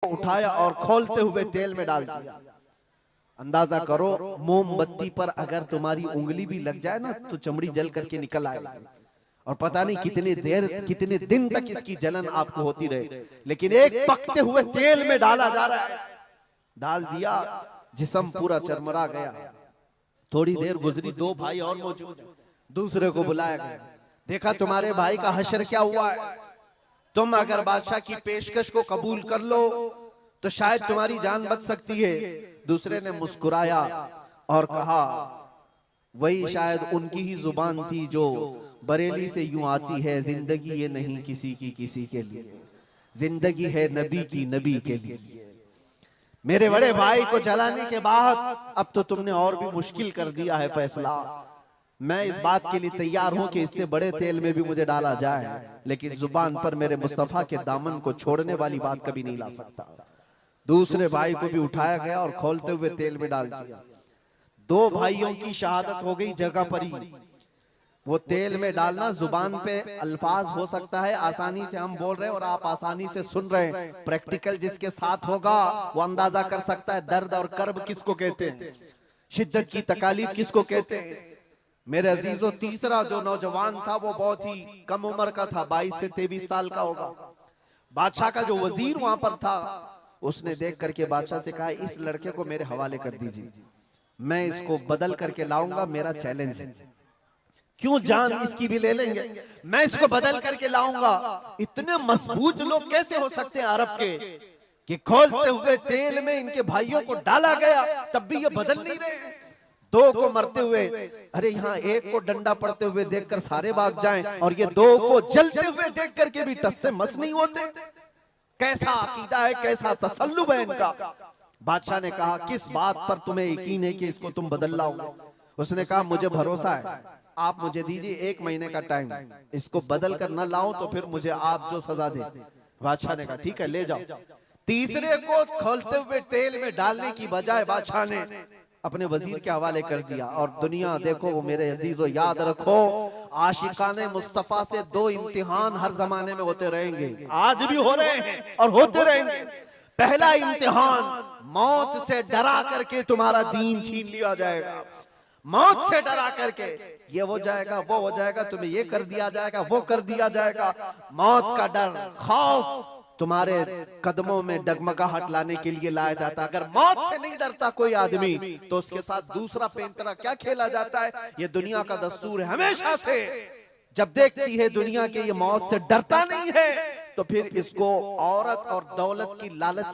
उठाया और खोलते हुए तेल में डाल दिया। अंदाजा करो, मोमबत्ती पर अगर तुम्हारी उंगली भी लग जाए ना तो चमड़ी जल करके निकल आएगी, और पता नहीं कितनी देर कितने दिन तक इसकी जलन आपको होती रहे। लेकिन एक पकते हुए तेल में डाला जा रहा है, डाल दिया, जिस्म पूरा चरमरा गया। थोड़ी देर गुजरी, दो भाई और मौजूद, दूसरे को बुलाया गया, देखा तुम्हारे भाई का हश्र क्या हुआ है, तुम अगर बादशाह की पेशकश को कबूल कर लो तो शायद तुम्हारी जान बच सकती है। दूसरे ने मुस्कुराया और कहा, वही शायद उनकी ही जुबान थी जो बरेली से यूं आती है, जिंदगी ये नहीं किसी की किसी के लिए, जिंदगी है नबी की नबी के लिए। मेरे बड़े भाई को जलाने के बाद अब तो तुमने और भी मुश्किल कर दिया है फैसला। मैं इस बात के लिए तैयार हूं कि इससे बड़े तेल में भी मुझे डाला जाए, लेकिन जुबान पर मेरे मुस्तफा के दामन को छोड़ने वाली बात कभी नहीं ला सकता। दूसरे भाई को भी उठाया गया और खोलते हुए तेल में डाल दिया। दो भाइयों की शहादत हो गई जगह पर ही। वो तेल में डालना, जुबान पे अल्फाज हो सकता है, आसानी से हम बोल रहे हैं और आप आसानी से सुन रहे हैं, प्रैक्टिकल जिसके साथ होगा वो अंदाजा कर सकता है दर्द और कर्ब किसको कहते हैं, शिद्दत की तकालीफ किसको कहते हैं। मेरे अजीजों, तीसरा जो नौजवान था वो बहुत ही कम उम्र का था, 22 से 23 साल का होगा। बादशाह का जो वजीर वहां पर था, उसने देख करके बादशाह से कहा, इस लड़के को मेरे हवाले कर दीजिए, मैं इसको बदल करके लाऊंगा, मेरा चैलेंज है। क्यों, जान इसकी भी ले लेंगे, मैं इसको बदल करके लाऊंगा। इतने मजबूत लोग कैसे हो सकते हैं अरब के कि खोलते हुए तेल में इनके भाइयों को डाला गया, तब भी ये बदल नहीं रहे। दो को मरते हुए, अरे यहाँ एक को डंडा पड़ते हुए देखकर सारे भाग जाएं, और ये दो को जलते हुए देख करके भी टस से मस नहीं होते। कैसा अकीदा है, कैसा तसल्लुब है इनका। बादशाह ने कहा, किस बात पर तुम्हें यकीन है कि इसको तुम बदल लाओगे। उसने कहा, मुझे भरोसा है, आप मुझे दीजिए 1 महीने का टाइम, इसको बदल कर न लाओ तो फिर मुझे आप जो सजा दे। बादशाह ने कहा, ठीक है, ले जाओ। तीसरे को खोलते हुए तेल में डालने की बजाय बादशाह ने अपने वजीर के हवाले कर दिया। और दुनिया देखो, वो मेरे अजीजों याद रखो, आशिकाने मुस्तफा से 2 इम्तिहान हर जमाने में होते रहेंगे, आज भी हो रहे हैं और होते रहेंगे। पहला इम्तिहान, मौत से डरा करके तुम्हारा दीन छीन लिया जाएगा, मौत से डरा करके ये हो जाएगा, वो हो जाएगा, तुम्हें ये कर दिया जाएगा, वो कर दिया जाएगा। मौत का डर, खौफ तुम्हारे कदमों में डगमगाहट लाने के लिए लाया जाता। अगर मौत से नहीं डरता कोई आदमी तो उसके साथ दूसरा पेंतरा क्या खेला जाता है। ये दुनिया का दस्तूर है, हमेशा से जब देखती है दुनिया के ये मौत से डरता नहीं है तो फिर इसको औरत और दौलत की लालच